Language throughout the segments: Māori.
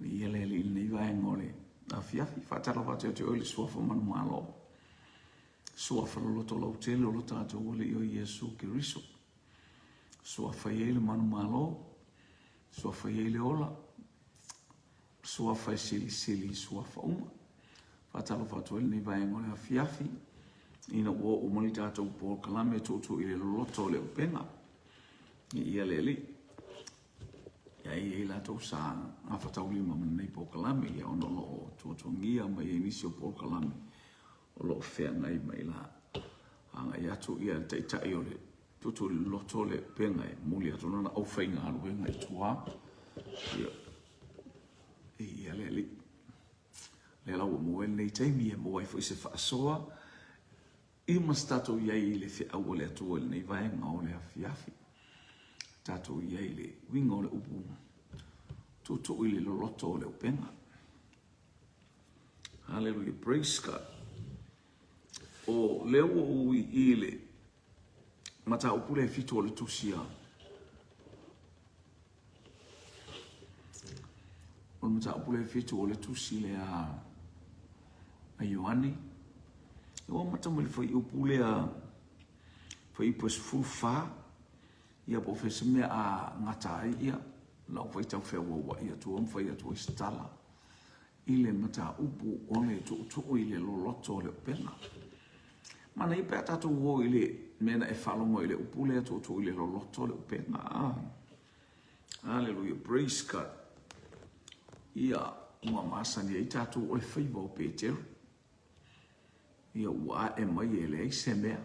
Ia le li nei vai ngole. A fiafi fatalo fa te o le suafa manu malo. Suafa lo to lo tele lo tato o le o Yesu Kiriso. Suafa ye le manu malo. Suafa ye le ola. Suafa sili suafa uma. Fatalo fa to nei vai ngole a fiafi. Ina o moni tato po kalame to ile lo to le penga. Ia le li. Ya i la to sa a fatau lima nei po kalame ya ono lo tuatongia mai inisio po kalame o lo fea ngai mai la anga ya tu ia te tai ole tutu lo tole penga e muli atu na au fainga alu e ngai tua ia le la o mo nei te mi e mo ai foi se fa soa i mastato ia i le fe au le atu nei vai nga ole afiafi tato ia i le winga ole upu tutu ili lo loto le upenga. Hallelujah, praise God. O leo ui ile mata upule fitu o le tusia. O mata upule fitu o le tusi le a Ioani. O mata mali fai upule a fai pues fufa ia po fese me a ngatai ia. Lau fai tau whea wawa ia tuam fai atu istala. Ile mata upu one tu ile lo loto le pena. Mana i pēta tu wo ile mena e whalongo ile upu le tu ile lo loto le pena. Hallelujah, praise God. Ia ua masani e tatu o le whaiva o Peteru. Ia ua e mai e le eise mea.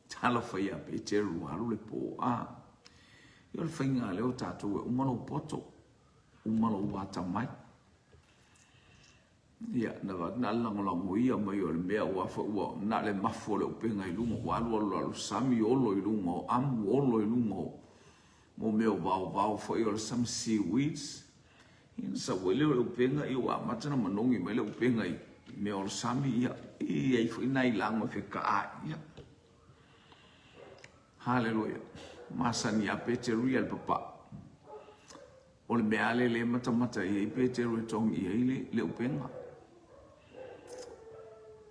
Tala whai a Peteru haru le po a. Ia le whainga leo tātou e umalo poto, umalo wata mai. Ia, na langolango ia mai o le mea wafa ua, na le mafo le upenga i lungo, walu alu sami olo i lungo, amu olo i lungo, mo meo vau fa i o le some seaweeds. Ia sa wele o le upenga i ua matana manongi mai le upenga i meo le sami ia, ia i whaina i lango whika a ia. Hallelujah. Masani a Peteru ia le papa. O le mea le mata ia i Peteru e tongi ia le upenga.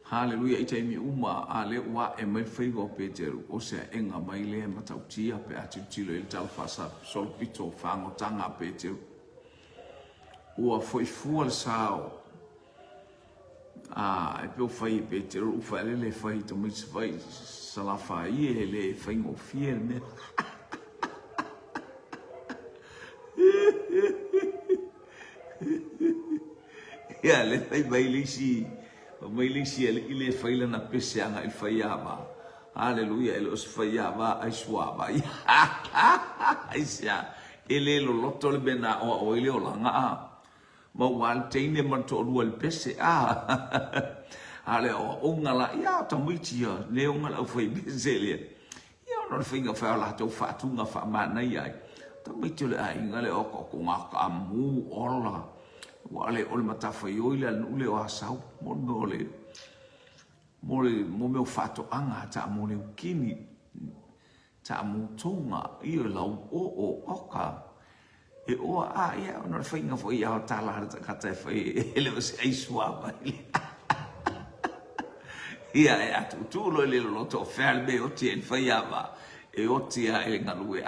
Hallelujah, i taimi uma a le ua e mai whaiva o Peteru. O sea enga mai le mata utia pe atu tilo il talfasa solpito whangotanga a Peteru. Ua whaifua le sao. E peo whai Peteru, ufa le whai tamis whai salafa ie le whaingo fie le mea. Ia le fai mailisi ile faila na pese anga il faiava. Hallelujah, ele os faiava ai suava. Ai sia ele lo loto le bena o ile o langa. Ma wal teine man to lu pese ale o ngala ia tamitia le ngala foi bezele. Ia no finga fa la to fatunga fa mana ia. Tamitia le ai ngale o ko ngaka mu ola. Wale ole matafa yoile al ule o asau monole mo meu fato anga ta mo le kini ta mo tonga ia lau o oka e o a ia no fainga foi ia tala ka ta foi ele ai suava ia tu lo le lo to ferbe o ti foi ava e o ti e ngalue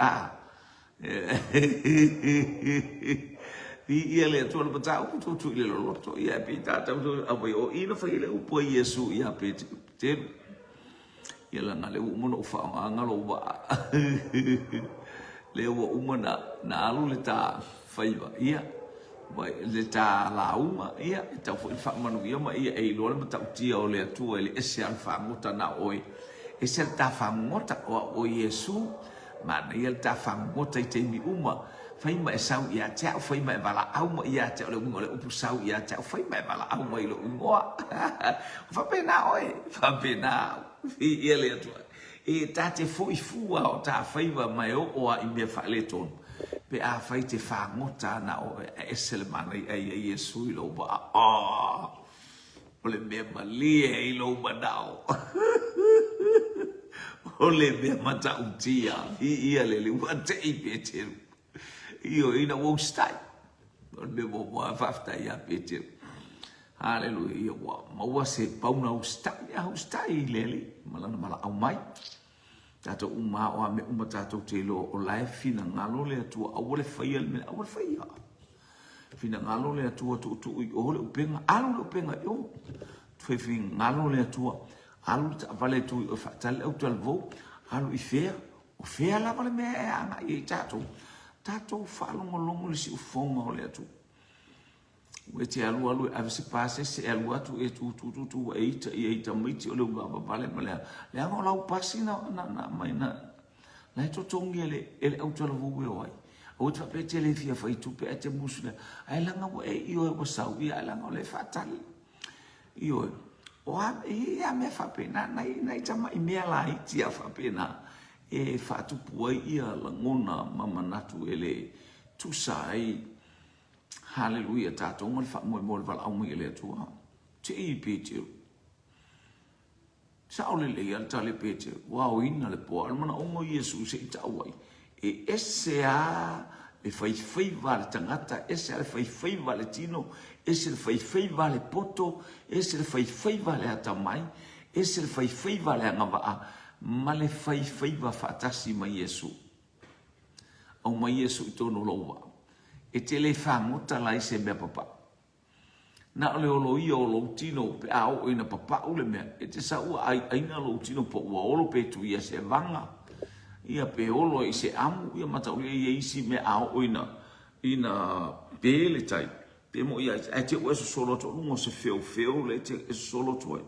ia le tu le pata o tu ile lo loto ia pita ta o o ina fa ile o po Yesu ia pete ia la ngale o mono fa ngalo ba le o umana na alu le ta faiva ia vai le ta la uma ia ta fa manu ia ma ia e lo le mata tia o le tu ele ese al fa ngota na oi ese ta fa ngota o Yesu ma ia ta fa ngota i te mi uma fai mai sau ia tau fai mai bala au mai ia tau le ngole upu sau ia tau fai mai bala au mai lo ngoa fa pena oi fa pena ia le tu e ta te foi fua o ta fai mai o a i me fa le ton pe a fai te fa ngota na o esel mani ai Yesu lo ba o le me mali e lo ba dau o le me mata utia ia le wa te i Peteru io ina wo stai me mo fafta ia pete. Haleluia. Maua se pauna ustai lele malana mala au mai. Tato uma o me uma tato te lo o lai fina ngalo le tu awole faia me awole faia. Fina ngalo le tu i ole upenga alu le upenga yo. Foi fin ngalo le tu alu ta vale tu o fatal au tal vo alu I fea o fea la vale me anga I tato fa longo le si o fonga o le tu. We te alu avisi pase se alu atu e tu eita miti o le ugaba vale malea. Le anga o lau pasi na mai na to tongi ele au tala vuwe oai. O te whapete le fia whai tupe e te musule. Ai langa wa e io e wasau I ai langa o le whatali. Io e. O ia me whapena nai tama I mea la iti a whapena. E whatupu ai ia langona mamanatu ele tusa ai. Haleluia tato ngal fa mo val au mo ele tua. Te I pete. Sa ole le al tale pete. Wow ina le po al mana ongo Yesu se ta wai. E esse a e fai vale tangata, esse a fai vale tino, esse le fai vale poto, esse le fai vale atamai, esse le fai vale ngava ma le fai va fatasi ma Yesu. Au ma Yesu I tono loa. E te le whangota lai se mea papa. Na ole olo ia o lo tino pe ao ina papa ule mea. E te sa ua aina lo tino po ua olo pe tu ia se vanga. Ia pe olo I se amu ia mataulia ia isi mea ao ina pele tai. Pe mo ia e te ua so solo to lungo se feo le te e solo to e.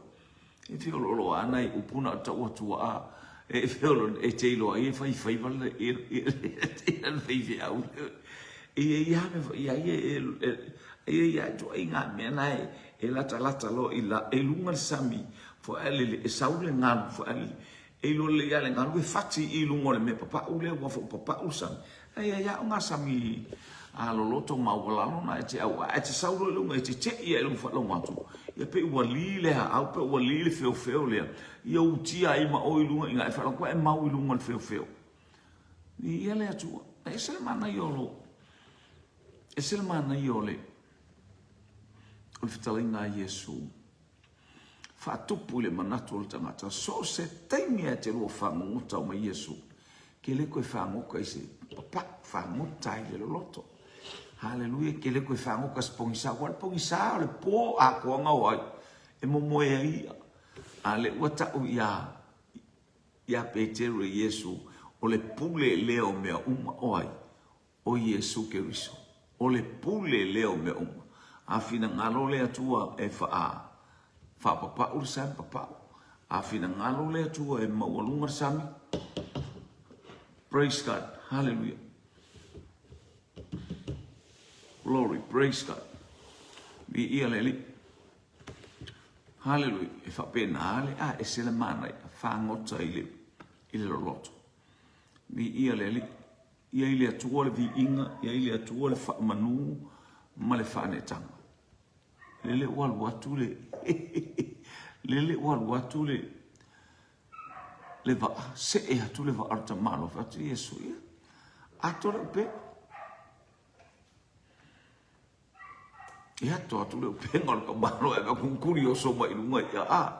E feo lo ana I upuna ta ua tua a. E feo lo e te ilo ai fai vale e fai au. Ia jo inga me nai e lata lo ila e lunga sami fo ele e saule ngal fo ele e lo le ale ngal we fati I lunga le me papa ule wa fo papa usam ia nga sami a lo loto ma wala no na te au e te saule lunga e te ia lu fa lo matu ia pe wali le au pe wali le feo le ia utia ai ma o lunga inga e fa ko e ma o lunga feo ia le atu e se mana yolo e se mana yole o fitalinga Yesu fa tupu le manatu o tangata so se taimi e te lo fanguta o Yesu ke le koe fanguka I se papa fanguta I le loto haleluia ke le koe fanguka spongisa wal pongisa le po a ko nga wai e mo mo ia ale wata o ia Petero Yesu o le pule leo mea oai o Yesu ke riso o le pule leo me afina ngalo le atua e fa papa ur sam papa afina ngalo le atua e mawalunga sami. Praise God, hallelujah, glory, praise God. Vi ia leli hallelujah e fa pena ale e sele mana fa ngota ile loto. Vi ia leli ia ile atua le vi inga ia ile atua le fa manu ma le fa netanga lele wal watule lele wal watule le va se e atule va arta malo fa tu Yesu ia atole pe ia to atule pe ngol ko malo e va kun curioso mai lunga ia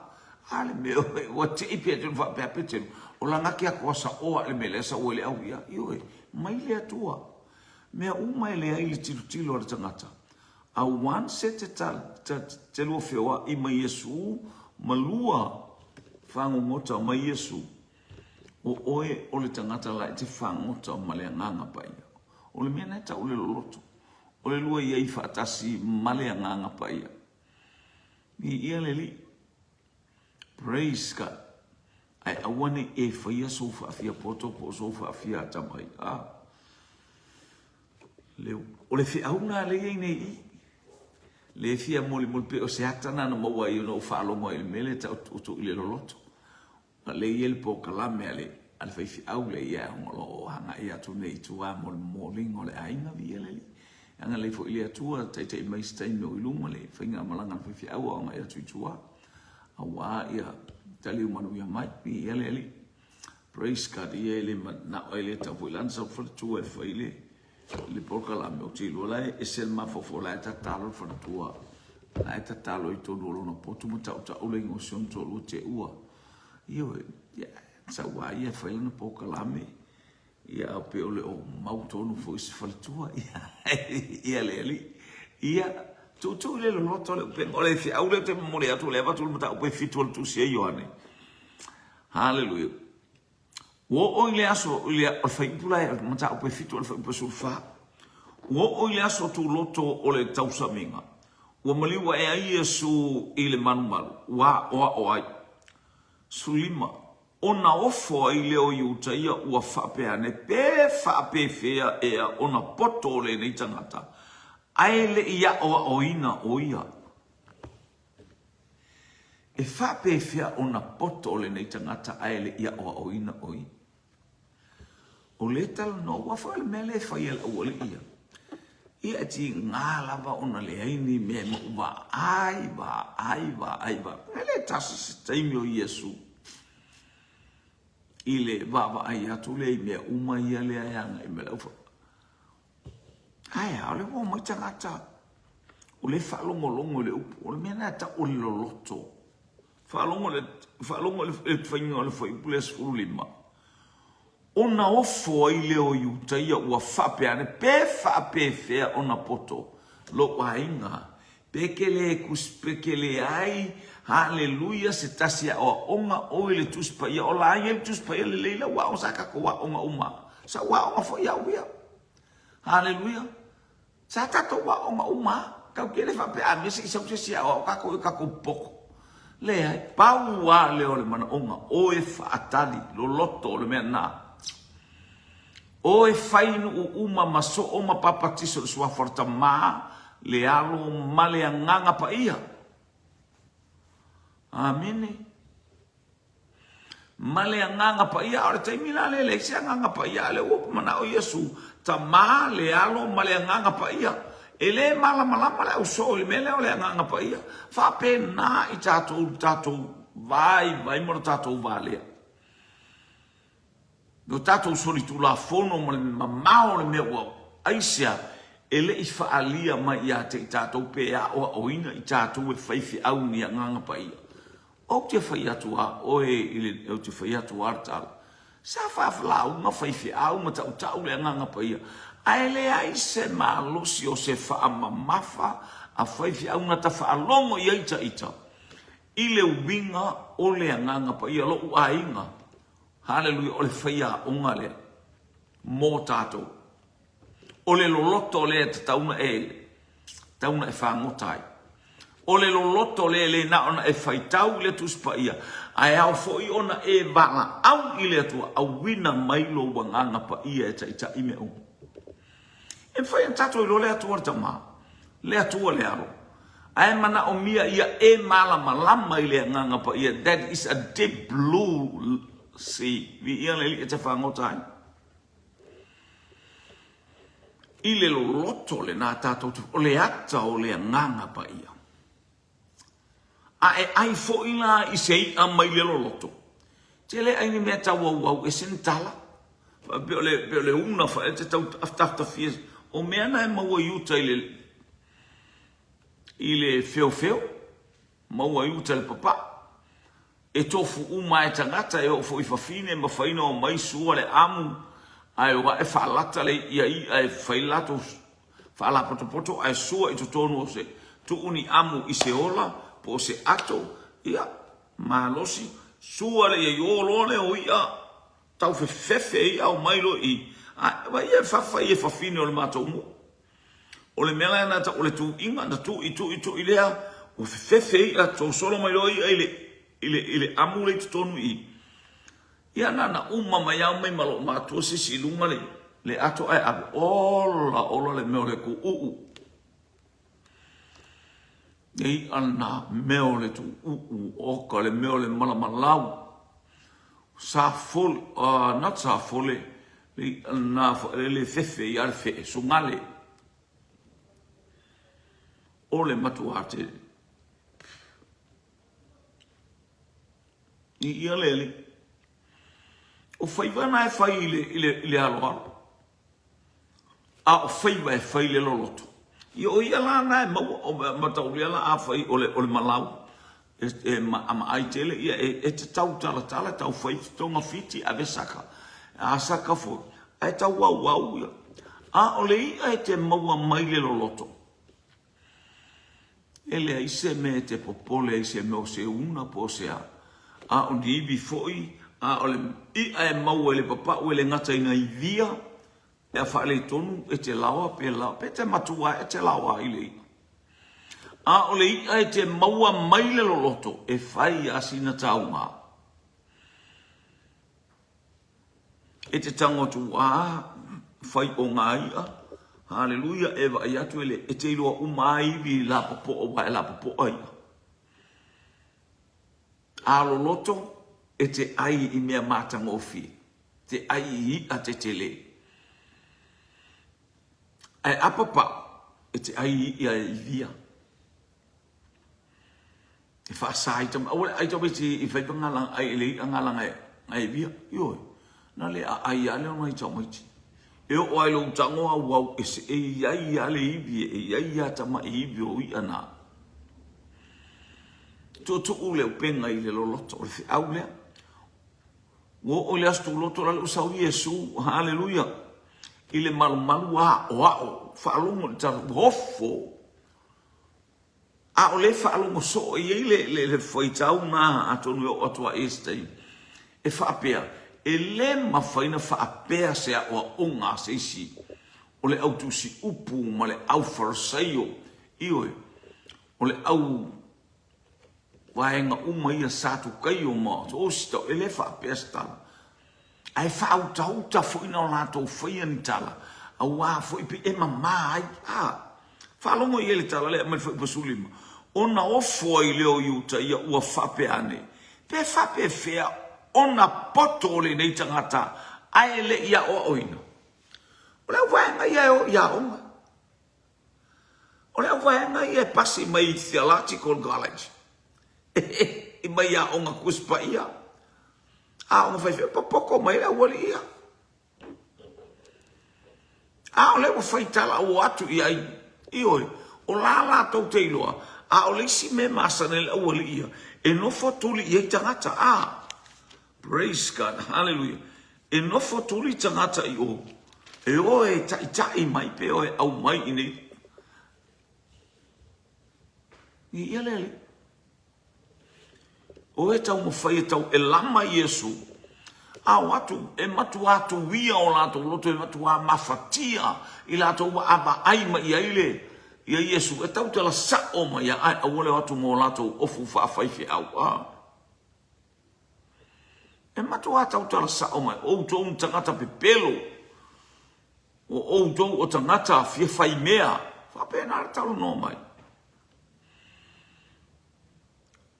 ale meu o te ipe tu va pe pe o la ngaki a cosa o le melesa o le au ia io mai le atua mea mai le ai tilo o tangata a wan se te lo fewa I mai Yesu malua fango ngota mai Yesu o oe o le tangata la te fangota ma le nganga pai o le mena ta o le loto o le lua ia I fatasi ma le nganga pai ia le li praise God ai awane e faia so fa fia poto po so fa fia tamai le o le fi auna le nei le fia moli pe o se atana no mo ai no fa lo mo il mele ta o le loto le il po kalame ale fa fi au le ia ngolo hanga ia tu nei tu a mo lingo le ainga vi le anga le fo ile tu te mai stai no iluma le fa nga malanga fa fi au nga ia tu awa ia tali manu ia mai pi ele praise God ia ele na ele ta vulanza for tu e fa ile le polkala me o tilo la e sel mafofo la ta talo fa tua la ta talo I tonu lo no potu mo ta ule ngosion to lo te ua io ya sa wa ia fa no polkala me ia pe ole o mau tonu fo is fa tua ia le ia tu le lo to le pe ole fi aule te mo le atu le va tu mo ta pe fitu tu se ioane hallelujah wo o ile aso ile o fai pula e mata o pe fitu o fai pe sulfa wo o ile aso tu loto o le tausaminga wo maliwa e ai su ile manumal wa o ai sulima ona ofo ile o yuta ia ua fape ane pe fape fea e ona poto le nei tangata ai le ia o ina o ia e fape fea ona poto le nei tangata ai le ia o ina o ia o le tala no wa fa le mele fa ia o le ia ti ngala ba ona le aini me ba ai ba ele tas taimi o Yesu ile baba ai atu le me uma ia le anga e me la fa ai ole mo mo tangata o le fa longo le o le mena ta o le loto fa longo le fainga le foi plus ulima ona ofo ile o yuta ia ua fape ane pe fape fea ona poto lo wainga pekele kuspekele ai haleluya se tasia o onga o ile tuspa ia o la ia tuspa ia le leila wa o saka ko wa onga uma sa wa onga fo ia wia haleluya sa tato wa onga uma ka kele fape ame se sia o ka ko poko le ai pau wa le o le mana onga o e fa atali lo loto le mena o e fainu o uma maso o ma papatiso sua forta ma le alo male nganga pa ia amene male nganga pa ia ora te mila le se nganga pa ia le o mana o Yesu ta ma le alo male nganga pa ia ele mala o so le mele o le nganga pa ia fa pena I tato vai mo tato vale no tato soli tu la fono ma le me o aisia ele I faalia mai ia te tato pe a o ina I tato e faifi au ni nganga pa ia o te fai atua o e o te fai atua tal sa fa fla uma faifi au ma tau le nganga pa ia aile ai se malusi o se fa mafa a faifi au na ta fa longo ia ita ile ubinga o le nganga pa ia lo ainga hallelujah o le faia onga le mo tato o le loloto le tauna e whangotai o le loloto le na ona e whaitau le tuspa ia ai au foi ona e vanga au ile atua au wina mailo wanganga pa ia e taita ime o e whai tato I lo le atua tama le atua le aro ai mana o mia ia e malama I le nganga pa ia that is a deep blue si vi ia le te whangotai ile lo loto le nā tātou o le ata o le nganga pa ia a e ai fo ina I sei a mai le lo loto te le ai ni mea tau au e sentala pe le una fa e te tau aftafta fies o mea na e maua iuta ile feo maua iuta le papa e tofu uma e tangata e o fo I fafine ma faina o mai sua le amu ai wa e falata le ia ai failato fala poto ai sua I tonu o se tu uni amu I se ola po se ato ia malosi sua le ia le o ia tau fefe ia o mailo I wa ia fafa ia fafine o le mato mu o le mela na ta o le tu inga na tu I lea o fefe ia to solo mailo ia ile amule tonu I ia nana uma mai au mai malo matua si lunga le ato ai abe ola le meo le ku ei ana meo le tu oka le meo le malamalau sa fol not sa fole le fefe I alfe sungale ole matuate ia lele o fai vana e fai ile aloa A o fai le loloto. I o ia la na mau o matau la a fai ole malau. Ma ai tele ia e te tau tala tau fai tonga fiti a vesaka. A saka fo. Ai tau wau ia. A ole ia e te maua mai le loloto. Ele ai se me te popole ai se me o se una po se a o di bi foi a ole I ai mau ele papa o ele ngata ina I via e a whaale tonu e te lawa pe te matua e te lawa I le a ole I ai te maua mai le loloto e whai a sina taunga e te tangotu a whai o ngā ia haleluia e wa i atu ele e te iloa umai vi la popo o wa e la popo ai a loloto e te ai I mea mātanga o fi. Te ai I a te tele. Ai apapa e te ai I a I via. E whaasai tam. Aole ai tau te I whaipangalang ai ele I angalang ai via. Ioi. Nā le a ai ale o mai tau maiti. E o ai lo tango a wau e se e ai ale I via. E ai a tama I via o I ana. Tō ule o penga I le loloto. O le au lea. O le astu loto la usau Yesu, haleluia. I le malu a o whaalongo le taru hofo. A o le whaalongo so I le whaitau nā atonu o atua estei. E whaapea, e le mawhaina whaapea se a oa onga se isi. O le au tusi upu ma le au farisaio. Ioi, o le au waenga ia satu kai o ma o sto ele fa pesta ai fa auta foi na lato foi en tala a wa foi pe e mama ai fa longo ele tala le ma foi basulima ona o foi le o yuta ia o fa pe ane pe fa pe fe ona potole nei tangata ai le ia o oina o le waenga ia o ia onga o le waenga ia pasi mai theological college I mai a onga kuspa ia. A onga whai poko mai a wali ia. A o lewa whai tala o atu ia I. Ioi, o la tau te iloa. A o leisi me masane le a wali ia. E no fotuli I tangata. Praise God, hallelujah. E no fotuli tangata I o. E o e tai mai pe o e au mai ini. I ia lele. O e tau mawhai e tau e lama Yesu. A watu e matu atu wia o lato loto e matu a mafatia. I lato wa aba aima I aile. Ia Yesu e tau te la sa oma ia ai a wale watu mo lato ofu whaafaife au. E matu a tau te la sa oma. O tau tangata pepelo. O tau o tangata fia whai mea. Whapena tau no mai.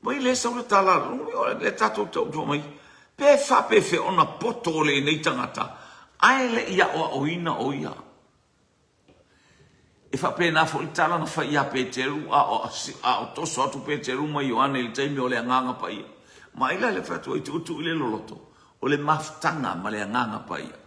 Mai le sa le tala lungi o le tatou tau mai. Pe whape fe ona poto le nei tangata. Ai le ia o ina o ia. E whape na fo I tala na whai a Peteru a o toso atu Peteru mai Ioane il taimi o le anganga pa ia. Ma ila le whatu I tutu I le loloto. O le maftanga ma le anganga pa ia.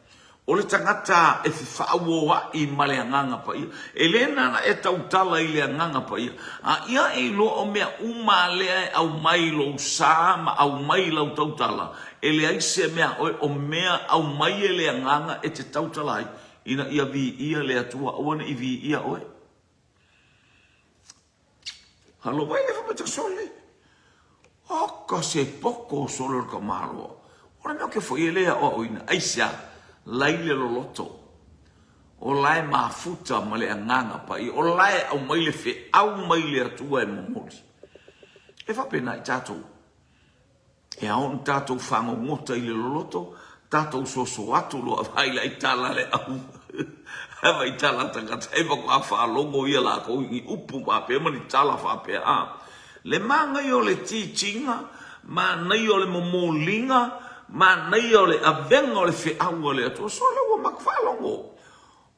O le tangata e whaawoa I ma le anganga pa ia. E le nana e tau tala I le anganga pa ia. A ia e lo o mea uma lea au mai lo sa ma au mai lau tau tala. E le aise mea o mea au mai e le anganga e te tau tala ai. Ina ia vi ia le atua oana I vi ia oe. Halo vai e whamata sole. Oka se poko sole ka maroa. Ora mea ke foi e lea o ina. Aisia. Laile lo loto. O lai mafuta ma le anganga pa I. O lai au mai le fe au mai le atua e momori. E whapena I tātou. E aon tātou whango ngota I le loloto. Tātou soso atu loa vaila I tala le au. Hewa I tala tangata. E wako a whalongo ia la kou I upu whape. Mani tala whape a. Le mangai o le tichinga. Ma nei o le momolinga. Ma nei o le avenga o le fe aua le atua. So le ua makwhalongo.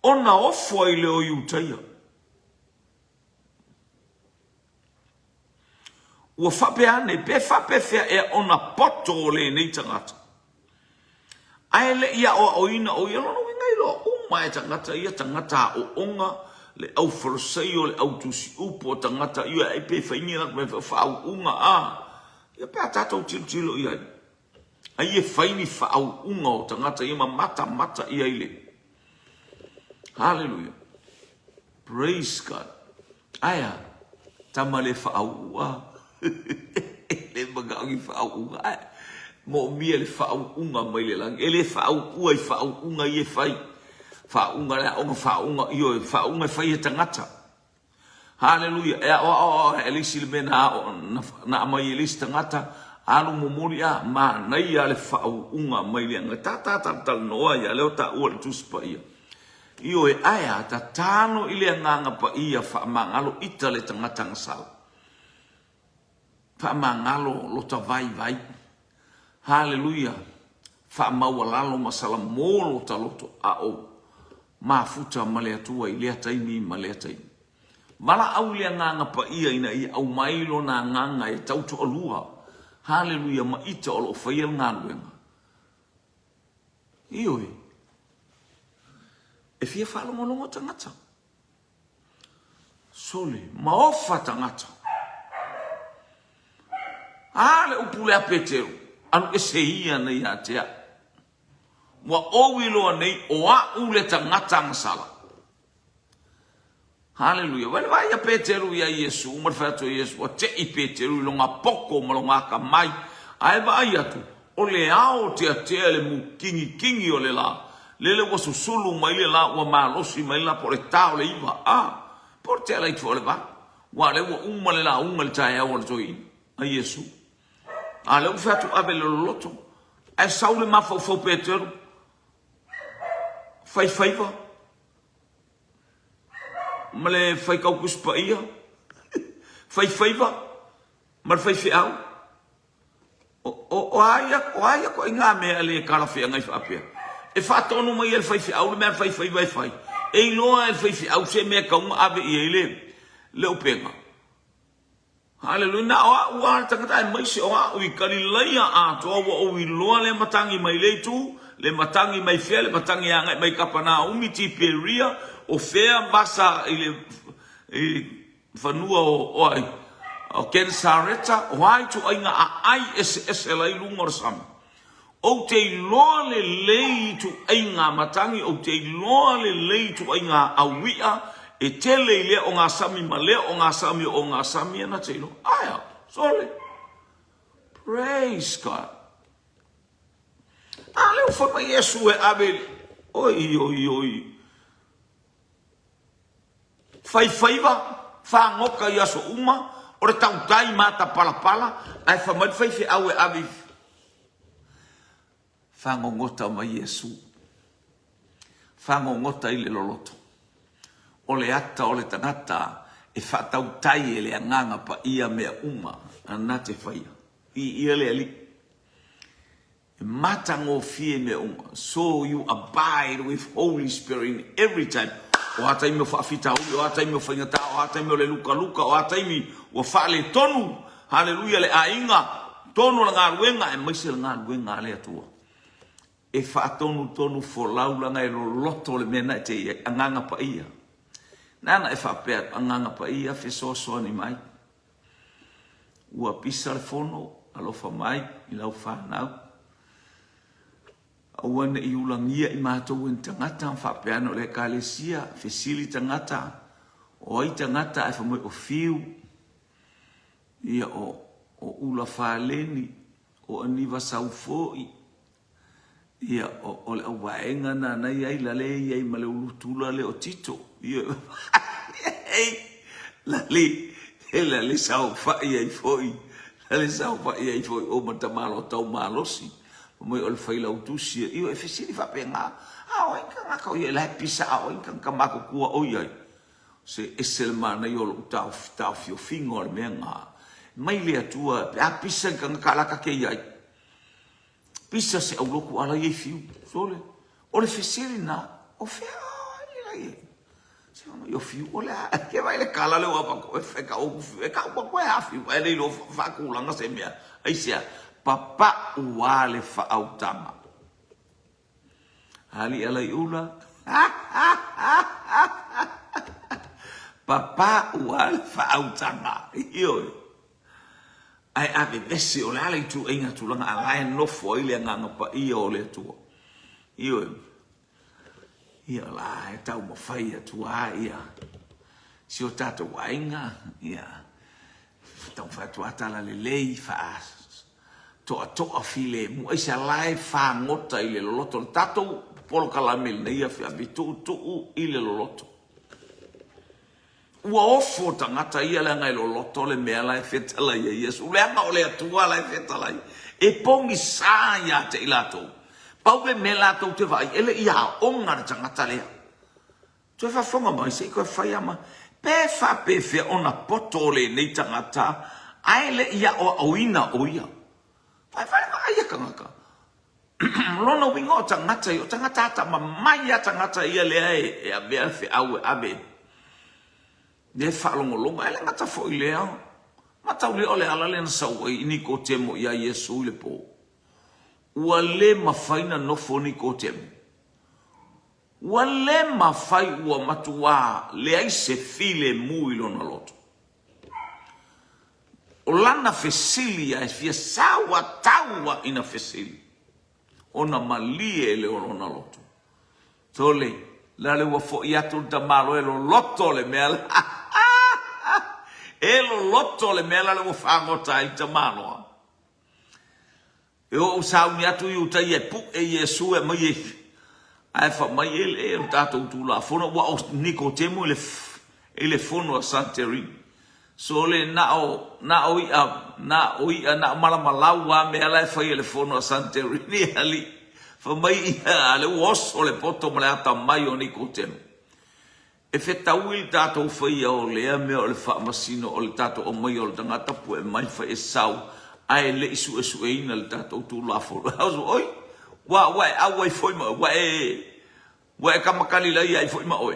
Ona ofo I le o iutaia. Ua whape ane. Pe whape fea e ona poto o le nei tangata. Ai le ia o ina o ia lono wingai lo mai tangata ia tangata o onga le au forsei o le au tusi upo tangata ia e pe faini na me fa unga a ia pe tato tilo ia ai e faini fa unga o tangata ia mata ia ile. Hallelujah. Praise God. Aya tamale fa ua le magai fa ua mo mia le fa unga mai le lang ele fa ua fa unga ia fai fa unga la o fa unga io fa unga fai tangata. Hallelujah. O elisi le na na mai elisi tangata alu momoria ma nei ale fa unga mai le ngata ta noa ya le ta o tu spa ia io e aya ta tano ile nganga pa ia fa mangalo ita le tangata ngasal fa mangalo lo ta vai. Hallelujah. Fa mawalalo masala molo ta loto a o mafuta male atua ile taimi male taimi mala au le nganga pa ia ina i au mailo na nganga e tautu alua. Hallelujah. Ma ita o lo faia ngaluenga io e fia falo molongo tangata sole maofa tangata ale upule apetero anu eseia na ia tea wa owilo nei o a ule tangata masala. Hallelujah. Wale vai a Petero ia Yesu marfato Yesu o te i Petero longa poko malonga ka mai ai vai atu o le ao te le mu kingi o le la lele wa susulu mai le la wa malosi mai la por tao le iva por te la i fole va wa le wa le la le tai o toi a Yesu ale o fatu abe le loto ai saule ma fo Petero fai va male fai kau kuspa ia fai va mar fai au o aya ko inga me ale kala fi ngai fa pe e fa tonu mai el fai au me fai e lo el fai au se me ka un ave ile le openga. Hallelujah. Na wa tangata mai se o i kali laia a to o i lo le matangi mai le tu le matangi mai fe le matangi anga mai kapana umiti peria o fea basa ile fanua o ken sareta o ai tu ainga ai ese lai lungor sam o te loa le lei tu ainga matangi o te loa le lei tu ainga awia e tele ile o ngā sami ma le o ngā sami ana te ilo aya sorry praise God ale o fama Yesu e abel oi fai fa ngoka ia so uma o le tautai mata pala ai fa mai fai au e abi fa ngota mai Yesu fa ngota ile loloto o le ata o le tangata e fa tautai e le anganga pa ia mea uma ana te fai ia le ali mata ngo fie mea uma so you abide with Holy Spirit in every time. O atai me whaafita ui, o atai me whaingata, o atai me le luka, o atai me o whaale tonu. Hallelujah, le ainga, tonu la ngā ruenga, e maise la ngā ruenga le atua. E whaatonu fo laulanga e lo loto le mena e te anganga pa ia. Nana e whaapea anganga pa ia, whesoa ni mai. Ua pisa le fono, alofa mai, I lau whanau. Awana I ulangia I mātou en tangata whapeano le kalesia, fesili tangata, o ai tangata e whamoi o fiu, ia o ula whaleni, o aniwa saufoi, ia o le awaenga na nai ai lale iai ma le ulutula le o tito, ia lale saufai ai foi, o matamalo tau malosi, mo o le faila utusia io e fesili fa penga o inga ka o le pisa o inga ka mako kua o ia se eselma na yo tau fio fingo le menga mai le atua a pisa ka kala ka ke ia pisa se o loku ala ye fiu sole o le fesili na o fe ia se yo fiu o le ke vai le kala le wa ko fe ka o ko e fiu e le lo fa kulanga se mea ai sia papa wale fa autama ali ala iula Papa wal fa'autanga. Iyo. Ai ave vesi o le ale tu inga tu langa alai no fo ile nganga pa iyo le tu. Iyo. Iyo la e tau mo fai tu ia. Si o tata wainga, ia. Tau fa tu atala le lei fa to file mu ai sa lai fa ngota ile loto tato polo kalamel nei fa bitu tu ile loto. Ua ofo tangata ia le ngai loto le mea lai fetala ia Yesu. Le anga o le atua lai fetala ia. E pongi sa ia te ilato. Pau le me lato te vai. Ele ia onga na tangata lea. Tu e fa fonga mai se koe fai ama. Pe fa pe fe ona poto le nei tangata. Ai le ia o auina o ia. Fai ia kangaka. Lono wingo o tangata ia. O tangata ata ma mai a tangata ia lea e a bea fe au e abe. Ne whaalongolonga, ele ngata fo i lea. Matau le ole ala le na saua i niko temo ia Yesu le po. Ua le mawhaina nofo niko temo. Ua le mawhai ua matua le ai se file mui lona loto. O lana fesili ai fia sawa taua ina fesili. Ona malie le lona loto. Tole, lale ua fo i atu ta malo e lo loto le mea Elo loto le mela le whangota i te manoa. E o sauni atu i uta i e pu e Yesu e mai e. Ai wha mai e o tātou tū la whono wa o niko temu e le whono a Santerini. So le na o ia na malamalau wa mea lai whai e le whono a Santerini ali. Wha mai ia le uoso le poto male ata mai o niko temu. E whetau i tātou whaia o lea mea o le whaamasino o le tātou o mai o le tangata pu e mai wha e sau ai le isu e sueina le tātou tū lafo. Hauso, oi, wa e au ai whoima, wa e kamakali lai ai whoima oi.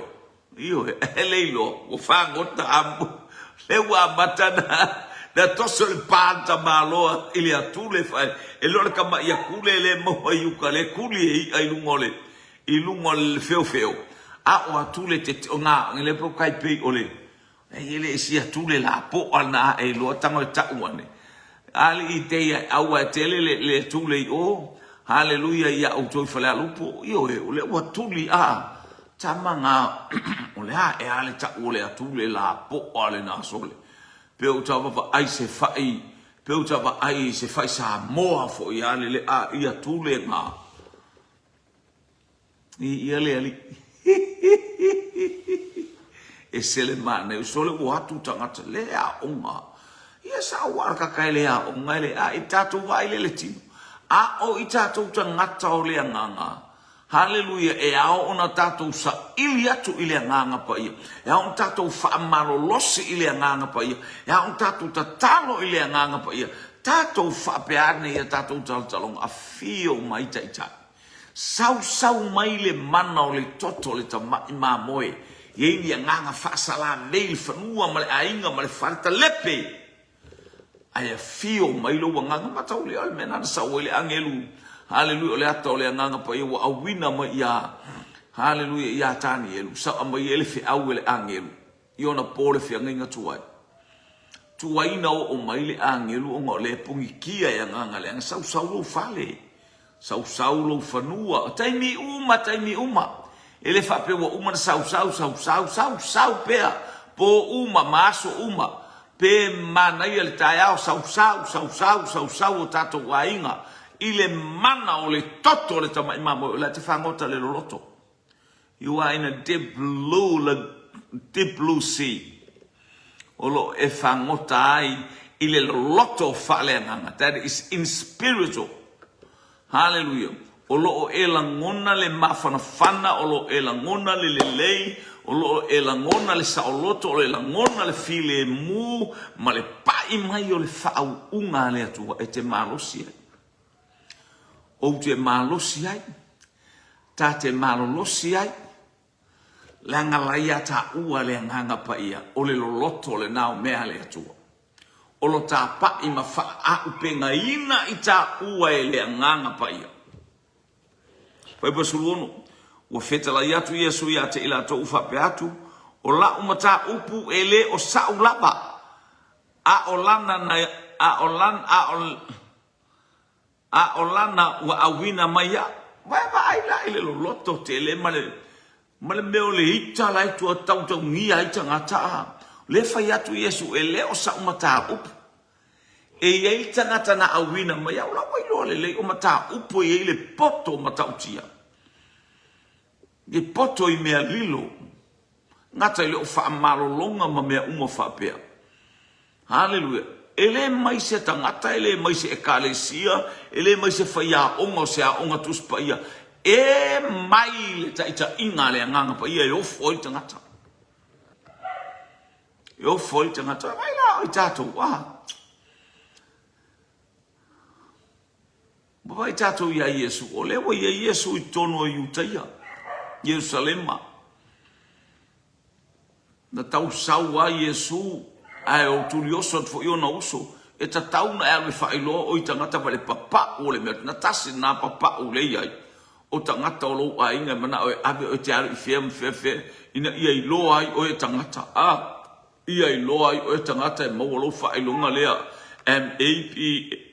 Iyo, e leilo, o whangota ambu, le wa matana, na toso le pāta māloa ili atu le whai, e lore kama ia kule le moa iuka, le kuli e ai lungole, i lungole feo. A o atule te o ngā ngele po kai pei ole. E ele si atule la po ana e lo tango e tauane. Ali i te au a tele le tule i o. Haleluia ia o toi whalea lupo. Io e ole o atuli a. Tamanga ole a e ale ta ole atule la po ale na sole. Pe o tau papa ai se fai. Pe o tau papa ai se fai sa moa fo i ale le a i atule ngā. I ale ali. E sele mana, sole o atu tangata le a onga. Ia sa warka kai le a onga le a i tātou vai le tino. A o i tātou tangata o le nganga. Haleluia, e ao ona tātou sa ili atu i le nganga pa ia. E ao tātou whaamaro losi i le nganga pa ia. E ao tātou tatalo i le nganga pa ia. Tātou whaapeane ia tātou talong a fio mai taitai. Sau mai le mana o le toto le ta ma moe. Ye ni nganga fasala le fanua ma le ainga ma le farta lepe. Ai fio mai lo nganga matau le al mena sa o le angelu. Haleluia le ato le nganga pa ia wa awina ma ia. Haleluia ia tani elu sa mai ele fi au le angelu. Iona pole fi nginga tuai. Tuai na o mai le angelu o ngole pungi kia ia nganga le sau lo fale. Sau lo fanua taimi uma ele fa pe wa uma sau pea po uma maso uma pe mana ele taiao sau tato wainga ile mana o le toto le tama imamo le te fangota le loto. You are in a deep blue sea olo e fangota ai ile loto fale nganga. That is in spiritual. Hallelujah. Olo e langona le mafana olo e langona le lelei, olo e langona le saoloto, olo e langona le file mu, ma le pai mai o le whaau unga le atua e te malosi ai. O te malosi ai, ta te malolosi ai, langa laia ta ua le nganga pa ia, o le loloto le nao mea le atua. Olo ta pa ima fa a upenga ina i ta ua e le nganga pa ia. Pai pasuluono, Ua fetala iatu Yesu ia te ila to ufa pe atu. O la umata upu ele o sa'u lava. A olana na a olana wa awina maya. Vai la ile lo loto te le male meo le ita lai tua tau ngia ita ngata. Le fai atu Yesu ele o sa'u mata upu. E iei tangata na awina maya. Ula wailo le o mata upu e le poto mata utia. Ge poto I mea lilo. Ngata ile o wha malolonga ma mea uma whapea. Hallelujah. Ele mai se tangata, ele mai se ekalesia, ele mai se whaia onga o se a onga tuspa ia. E mai le ta ita inga le anganga pa ia e ofo I tangata. E ofo I tangata. Mai la o I tātou. Baba I tātou ia Yesu. O lewa ia Yesu I tono I utaia. Yerusalema. Na tau saua Yesu. Ai o tuli oso fo yo na uso e ta tauna e whailo o I tangata pale papa o le mea na tasi na papa o le iai o tangata o lo a inga mana o e abe o te aru I fefe ina ia I loa ai o e tangata ia I loa ai o e tangata e mau lo whailonga lea MAPA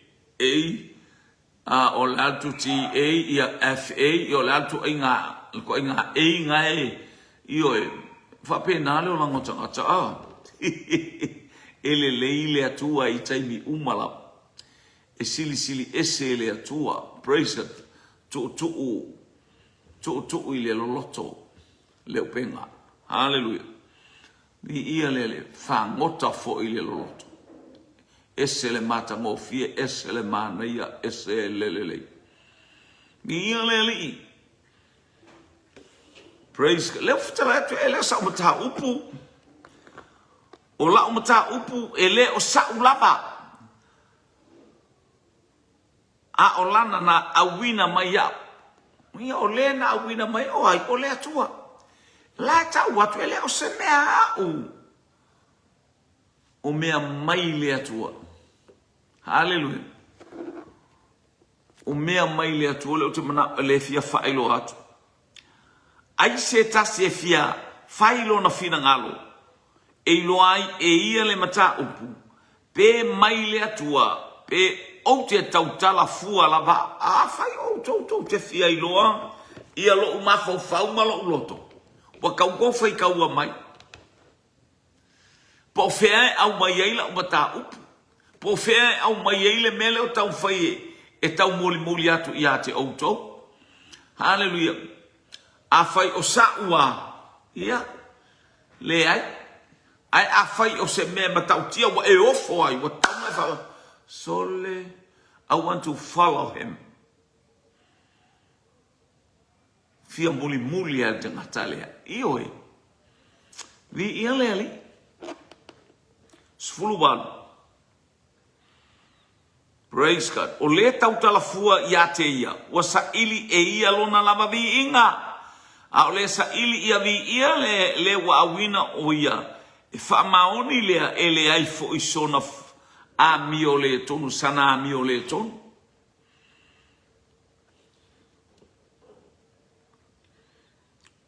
o le atu TA ia FA I o le atu inga ko inga inga I o e whapena leo lango tangata ele leile atua I taimi umala e sili ese ele atua praise God tu ile loloto leo penga hallelujah ni ia lele whangota fo ile loloto ese le mata mo fie ese le mana ia ese lele ni ia lele praise God leo fitala atu ele sa umata upu o la umata upu ele o sa'u lava. A o lana na awina mai au. Mia o le na awina mai o ai o le atua. La tau atu ele o se mea au. O mea mai le atua. Hallelujah. O mea mai le atua le o te mana le fia whailo atu. Ai se tasi e fia whailo na fina ngalo. E loai e ia le mata upu. Pe mai le atua. Pe o te tautala fua lava. A whai o tau te fia I loa. Ia lo umafau fau malo uloto. Wa kau whai kaua mai. Po whea au mai eila o mata upu. Po whea au mai eile mele o tau whai e tau moli atu I a te outou. Hallelujah. A whai o saua. Ia. Le ai. Ai a whai o se mea matautia wa e ofo ai wa tau mai whawa. Sole, I want to follow him. Fia muli al te ngatalea. Io e. Vi ia leali. Sfulu wanu. Praise God. O le tau talafua ia te ia. Wa sa ili e ia lona lava vi inga. A o le sa ili ia vi ia le wa awina o ia. E wha maoni lea e le ai fo I sona a mi o le tonu, sana a mi o le tonu.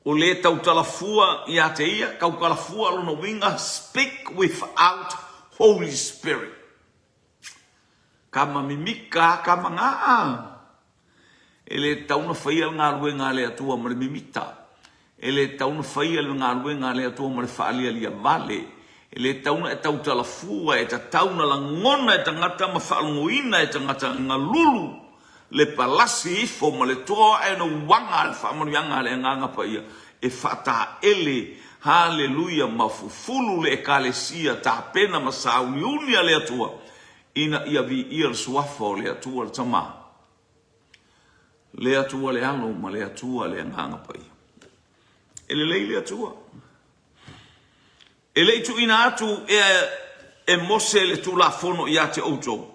O le tau talafua I a te ia, kau kalafua lona winga, speak without Holy Spirit. Kama mimika, kama ngaa. E le tauna whaia ngā ruenga le atua mare mimita. Ele tauna whaia le ngā ruenga le atua mare whaalia lia vale. Ele tauna e tau talafua e ta tauna la ngona e tangata ma whaalungoina e tangata ngā lulu. Le palasi ifo ma le toa e no wanga le whaamarianga le nganga pa ia. E whata ele, hallelujah, ma fufulu le ekalesia ta pena ma sauniunia le atua. Ina ia vi ia le suafa o le atua le tama. Le atua le alo ma le atua le nganga pa ia. Ele leile atua. Ele tu ina atu e mose le tu la fono I a te outou.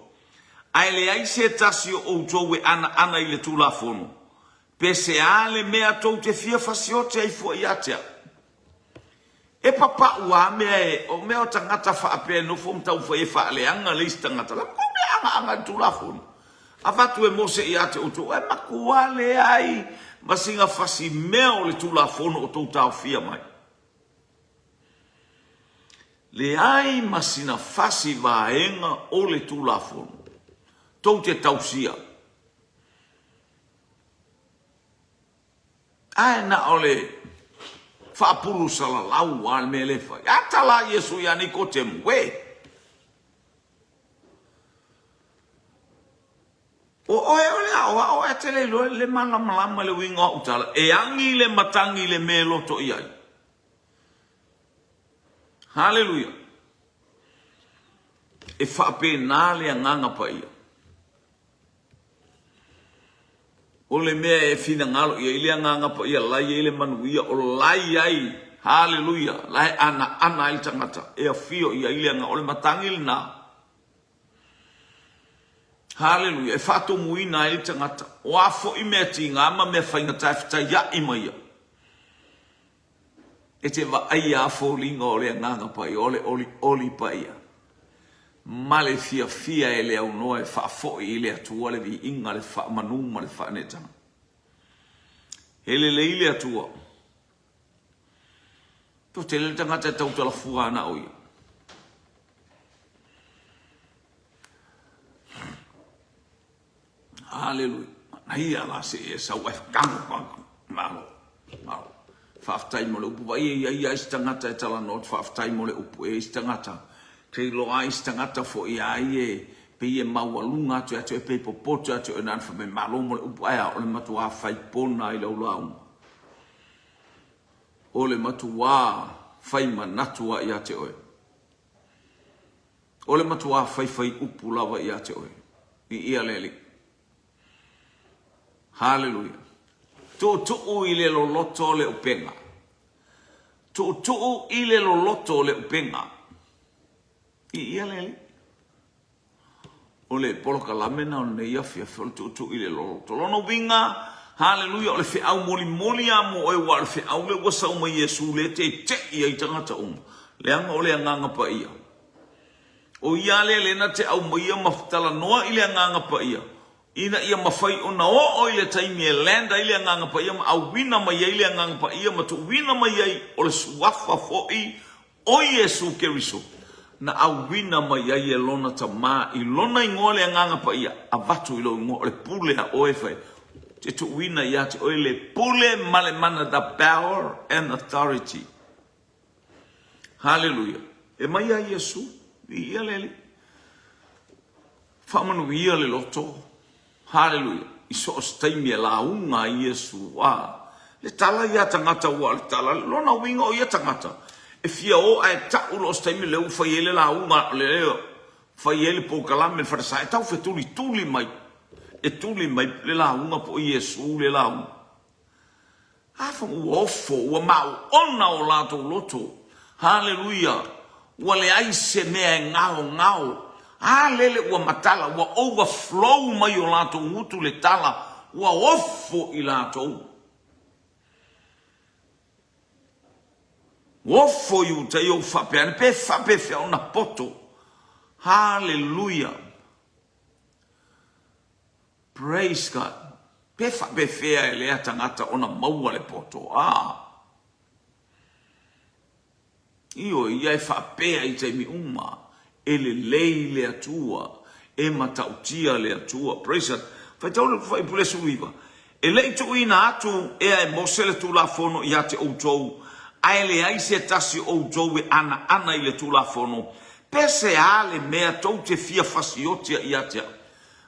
Ai le ai se tasi o outou e ana I le tu la fono. Pe se a le mea tou te fia fasiote ai fua I a te. E papa ua mea e o mea o tangata wha apea no fom tau wha e wha le anga le istangata. La ko mea anga tu la fono. Avatu e mose ia te utu, e makuale ai, masinga fasi mea o le tula fono o tau tau fia mai. Le ai masina fasi vaenga o le tula fono. Tau te tausia. Ai na ole whaapuru sala lau al me le whai. Atala Yesu ya ni ko te mwe. O ole o e tele lo le malama le winga utala. E angi le matangi le me loto iai. Hallelujah. E whaape nā le anganga pa ia. O le mea e fina ngalo ia ile anganga pa ia lai ile manuia o lai ai. Hallelujah. Lai ana il tangata. E a fio ia ile anga o le matangi le nā. Hallelujah. E whato muina il tangata. O afo i mea ti ngama mea whainga taiwhita ia ima ia. E te wa ai afo linga o le anganga pa ia. Oli pa ia. Male fia e le au noe wha fo i le atua le vi inga le wha manuma le wha netanga. Hele le ile atua. To te le tangata e tau tala fuana o ia. Hallelujah. Nai ala se e sau e kango. Malo. Whaftai mo le upu. Vai ia istangata e tala not. Whaftai mo le upu e istangata. Te loa istangata fo ia e pe ia maualunga atu atu e pe popoto atu e nanfa me malomo le upu aia o le matua whai pona i lau lau. O le matua whai manatua i ate oe. O le matua whai upu lawa i ate oe. I ia leli. Hallelujah. Tu'u i le loloto le upenga. Tu'u i le loloto le upenga. I ia lele. O le poloka lamena o ne ia fia fia tu i le lolo. Tolono winga, hallelujah, o le fia au moli amo o e wa le fia au le wasa uma Yesu le te ia i tangata Le anga o le anganga pa ia. O ia le na te au ia mafutala noa i le anganga pa ia. Ina ia mawhai o na o i le taimi e landa i le anganga pa ia ma au wina mai i le anganga pa ia ma tu wina mai ai o le suafa foi o Yesu Keriso. Na au wina mai ai e lona ta maa i lona ingole anganga pa ia a vatu ilo ingo le pule a oe fai te tu wina ia te oe le pule male mana the power and authority. Hallelujah. E mai a Yesu i ia leli whamanu ia le loto. Hallelujah. I so o staimi e la unga i Yesu le tala ia tangata ua le tala lona winga o ia tangata. E fia o ai tau lo staimi leu fai ele la unga le leo fai ele po kalame fa sa tau fe tuli mai e tuli mai le la unga po Yesu le la unga afa uofo ua mau ona o lato loto. Hallelujah. Ua le ai se mea ngao lele ua matala ua overflow mai o lato ngutu le tala ua ofo i lato Wofo yu te yo whapeane, pe whapewhia o na poto. Hallelujah. Praise God. Pe whapewhia e lea tangata o na maua le poto. Io iai whapea i te mi uma. E le lei le atua. E matautia le atua. Praise God. Whai tau le whai pule suiva. E lei tu ina atu ea e mosele tu la fono i ate outou. Ai le ai se tasi o jowe ana i le tula fono. Pese ale mea tau te fia fasiotia i atea.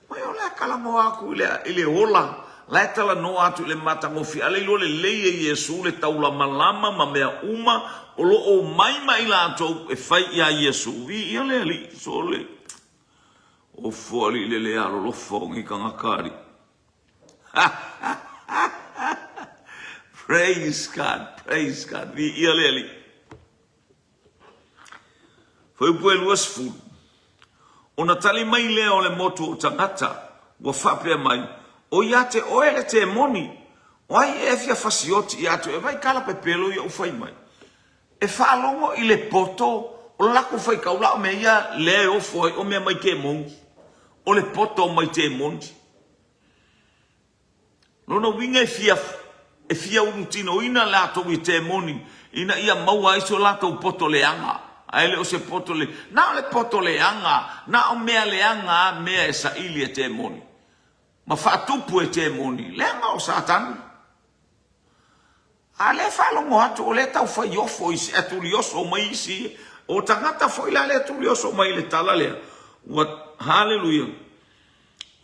Mai o lea kalamo aku ile ola. Lai tala no atu le matangofi. Ale ilo le leie Yesu le taula malama ma mea uma. O lo o maima i la atou e fai ia Yesu. Vi ia le li sole. O fuali le lea lo fongi kangakari. Praise God. Vi ia leli. Foi pue luas fu. Ona tali mai lea o le motu o tangata. Wa whapea mai. O iate o ele te moni. O ai e fia fasioti iate. E vai kala pe pelo ia ufai mai. E whalongo i le poto. O lako fai kaula o me ia le o foi o mea mai ke mongi. O le poto mai te mongi. Lona winga e fia unutino ina lato i te moni. Ina ia maua iso lato poto leanga. Aile o se poto le. Na le poto leanga. Na o mea leanga mea e sa ili e te moni. Ma whaatupu e te moni. Leanga o satani. A le whalongo atu o le tau whai ofo isi aturi oso mai isi. O tangata foi la le aturi oso mai le tala lea. Hallelujah.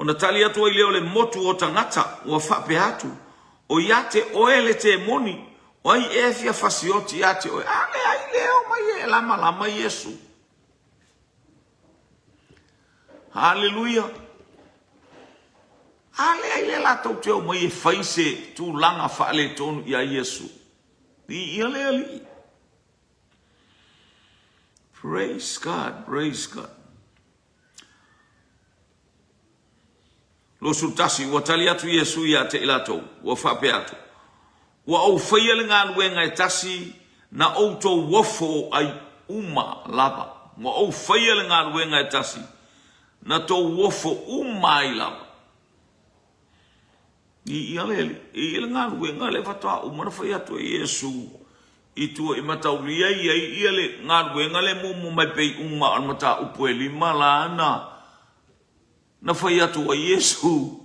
O na tali atu ai leo le motu o tangata o whape atu. O iate oele te moni. O ai e fia fasioti iate oe. Ale ai leo mai e lama Yesu. Hallelujah. Ale ai le lato teo mai e faise tu langa whaale tonu ia Yesu. Ia le ali. Praise God, praise God. Lo sultasi wa tali atu Yesu ia te ilato wa whape atu. Wa au whaia le ngā luenga e tasi na auto wofo ai uma lava. Wa au whaia le ngā luenga e tasi na to wofo uma ai lava. I le ngā luenga le whatoa umana whai atu e Yesu i tua i matauria i le ngā luenga le mumu mai pei uma al mata upu e lima la ana. Na whai atu a Yesu.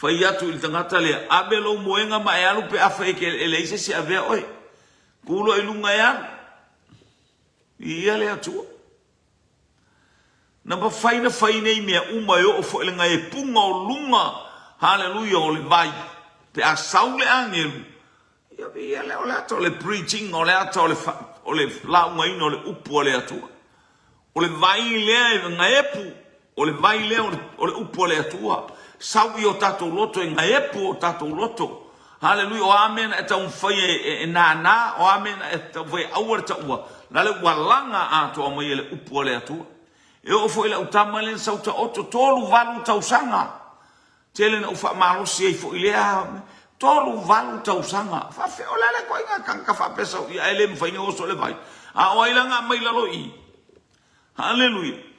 Whai atu il tangata lea. Abelo moenga ma e alu pe awha eke e leise si avea oi. Kulo e lunga e alu. Ia lea tua. Na whaina i mea uma e o fo elenga e punga o lunga. Hallelujah o le vai. Pe a saule angelu. Ia lea o le ato o le preaching o le ato o le launga ino o le upu o le atua. O le vai lea e nga epu. O le vai lea o le upo le atua. Sawi o tatou loto e nga epu o tatou loto. Hallelujah. O amena e tau mwhai e nana. O amena e tau mwhai awar ta ua. Nale walanga ato a mai e le upo le atua. E o fo i la utama le sau ta oto. Tolu valu tau sanga. Tele na ufa marosi e fo i lea. Tolu valu tau sanga. Fafe o lele ko inga kanka fa pesa. Ia ele mwhai ni oso le vai. A o ilanga mai lalo i. Hallelujah.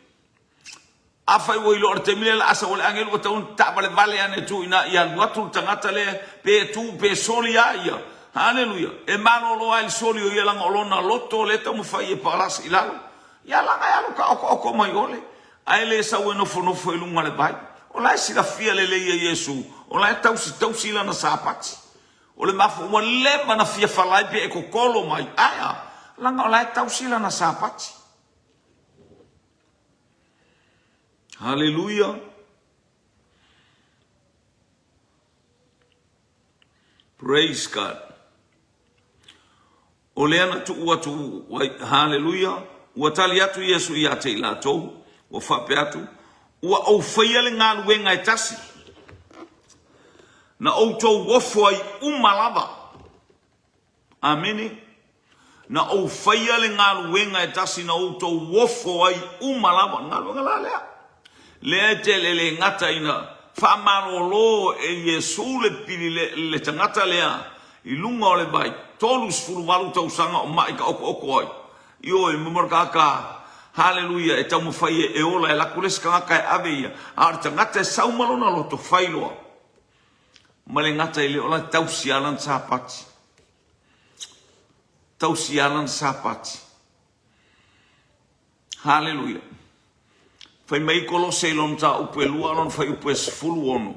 Afai wo ilo te mile la asa ole angelu ta un ta vale vale ane tu ina ia watu tangata le pe tu pe soli ia. Hallelujah. E mano lo ai soli o ia langa olona loto le ta mo fai e paras ilalo. Ia langa ia luka o mai ole. Ai le sa no fo ilunga le bai. Ola si la fia le Yesu. Ola tausi la na sapati. Ole mafu mo le mana fia falai pe e kokolo mai. Aya. Langa ola tausi la na sapati. Hallelujah. Praise God. Oleana tu watu hallelujah. Watali atu Yesu ia te ilato. Wafape atu. Ua au whaia le ngā luenga e tasi. Na autou wofo ai umalava. Amene. Na au whaia le ngā luenga e tasi na autou wofo ai umalava. Ngā luenga la lea. Lea te le ngata ina whamaro lo e Yesu le pili le tangata lea i lunga o le bai tolus furu walu tau sanga o mai ka oko ai i oi mumarkaka hallelujah e tau mawhai e ola e lakules ka ngaka e ave ia ar tangata e saumalona lo to whailoa ma le ngata i le ola tau sialan sapati hallelujah. Fai mai Kolose lon ta upe lua lon fai upe sfulu ono.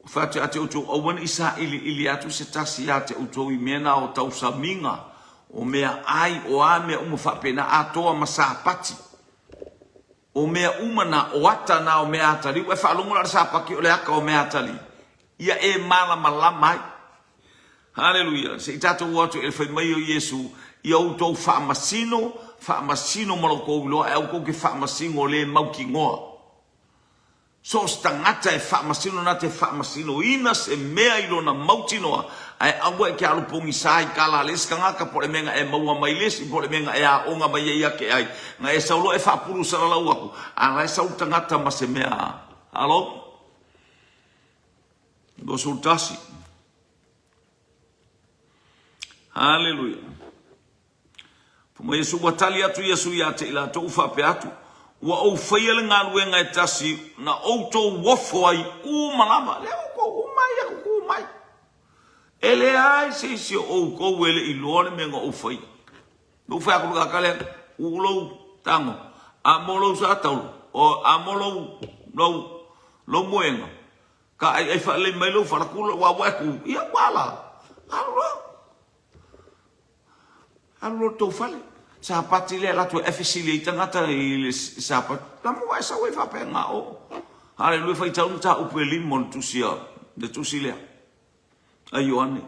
Fai ate uto awan isa ili atu se tasi ate uto i mena o tau sa minga. O mea ai o a mea umawhapena atoa masapati. O mea umana o ata na o mea atali. Ue whaalongola sapaki o le aka o mea atali. Ia e mala malamai. Hallelujah. Se itato watu e fai mai o Yesu. Ia uto whaamasino maloko uloa e au ko ke whaamasino le mauki ngoa. So stangata e whaamasino na te whaamasino ina se mea ilo na mautinoa ai awa e ke alupongi sai kala leska ngaka pole menga e maua mai lesi pole menga e a onga mai e ake ai nga e saulo e whaapuru saralau aku ala e sau tangata ma se mea alo go sultasi hallelujah. Puma Yesu watali atu Yesu ia te ila tau whape atu. Ua au whaia le ngā luenga e tasi na auto wofo ai umalama. Leo ko umai mai ku mai. Ele ai se o ko ele I lore me ngo fai. No fa ku ka kale ulo tango. Amolo sa tau o amolo lo moenga. Ka ai fa le mai lo fa ku wa ku. Ia wala. Alo to fale. Sa patile la to efficiently tangata I sa pat. La mo sa we fa penga o. Hallelujah fa tau ta upeli mon tu sia. De tu silia. Ayuane.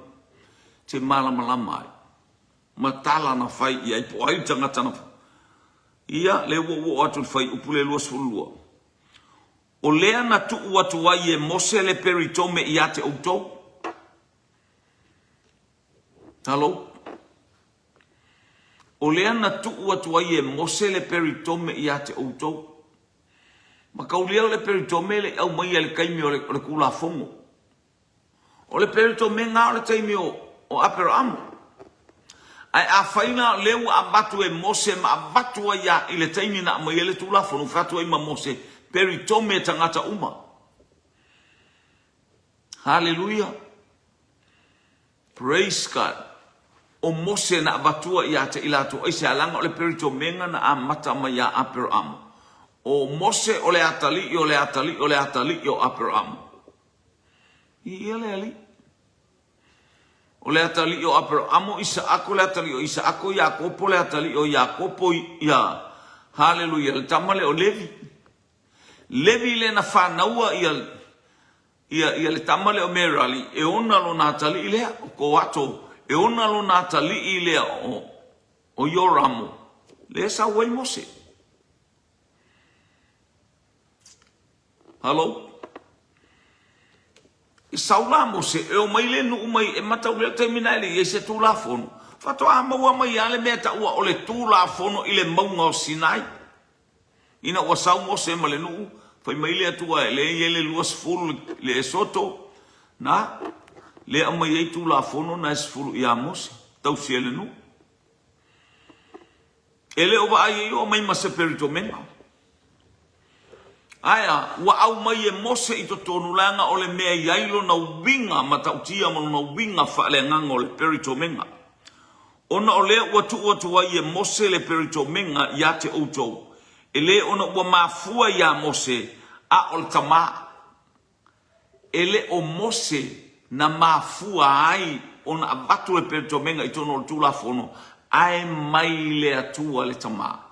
Te malama. Matala na fai ia po ai tangata na. Ia le wo atu fai upule lo sulua. O lea na tu watu wa ye mose le peritome ia te auto. Hello? O lea na tu watu wa ye mose le peritome ia te auto. Ma kaulia le peritome le au mai le kaimi o le kula fongo. O le peritome ngā o le taimi o Abraham. Ai a faina leu a batu e mose ma a batu ia I le taimi na mai le tula fongo fatu e ma mose peritome tangata uma. Hallelujah. Praise God. O mose na batua ia te ilato ai se alanga o le peritome na a mata mai a Abraham. O mose o le atali o le atali o le atali o Abraham. Ia le ali. O le atali o Abraham isa ako le atali o isa ako Yakopo le atali o Yakopo ia. Hallelujah. Le tamale o Levi. Levi le na whanaua ia le tamale o Merali. E ona lo na atali ilea ko ato. E ona lo na atali ilea o Yoramo. Le sa wei mose. Hello? I saula mose e o mai le nu mai e matau le termina le e se tu la fono. Fato a maua mai ale mea ta ua o le tu la fono I le maunga o Sinai. Ina ua sau mose ma le nu. Fai mai le atua e le luas fulu le e soto. Na? Le a mai e tu la fono na es fulu I a mose. Tau si ele nu. Ele o wa ai o mai ma se perito menga. Aya, wa au mai e mose I to tonu langa o le mea iailo na winga ma tautia mo na winga fa le nganga o le perito menga. Ona o le watu wa e mose le perito menga ia te outou. Ele ona ua mafua ia mose a o le tama. Ele o mose na mafua ai ona abatu le perito menga I tono o tula fono. Ai mai le atua le tama.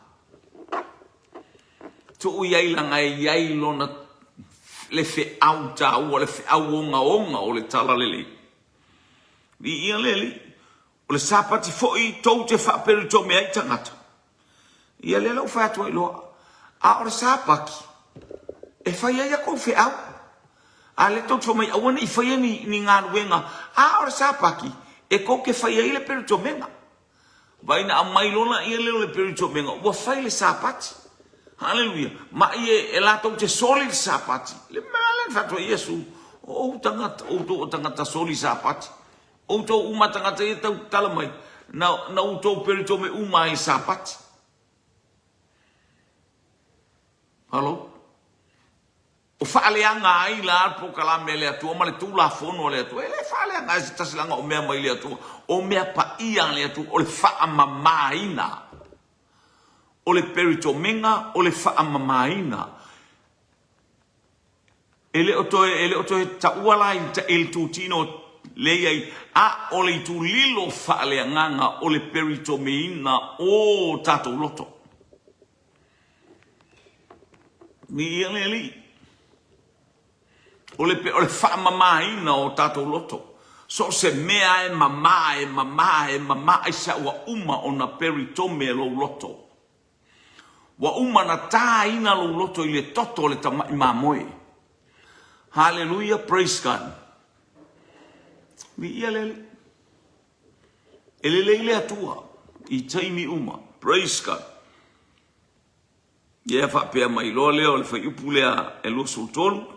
Tu iai langa iai lona le fe au tau o le fe au onga o le tala lele. Ni ia lele. O le sapati foi tou te wha perito me ai tangata. Ia lele o whatua I loa. A o le sapaki. E whai ai ako fe au. A le tau mai awana I whai ni ngā ruenga. A o le sapaki. E ko ke whai ai le perito menga. Vaina a mai lona ia lele le perito menga. Ua whai le sapati. Hallelujah. Ma ie e la tau te soli sapati. Le mele fatua Yesu. O tangata soli sapati. O tau uma tangata e tau tala mai. Na o tau perito me uma I sapati. Hello? O whaaleanga ai la arpo kalame le atua. Ma le tu la fono le atua. Ele whaaleanga ai tasilanga o mea mai le atua. O mea pa ia le atua. O le whaamamaina. O le perito menga, o le whaamamaina. Ele o toe tauala I ta el tutino leiai. A o le tu lilo whaaleanganga o le perito meina o tatou loto. Ni ia le li. O le whaamamaina o tatou loto. So se mea e mama e sa ua uma o na perito me lo loto. Wa umana ta ina lo loto I le toto le tamai mamoe. Hallelujah, praise God. Mi ia lele. Ele leile atua. I taimi uma. Praise God. Ia fa pea mai loa leo le fai upu lea e lo sultolu.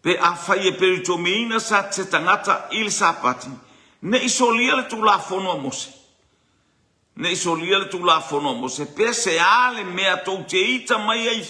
Pe a fai e perito meina sa te tangata I le sapati. Ne isolia le tu la fono a mose. Ne isolia le tu la fono mo se pese ale mea tau te ita mai ai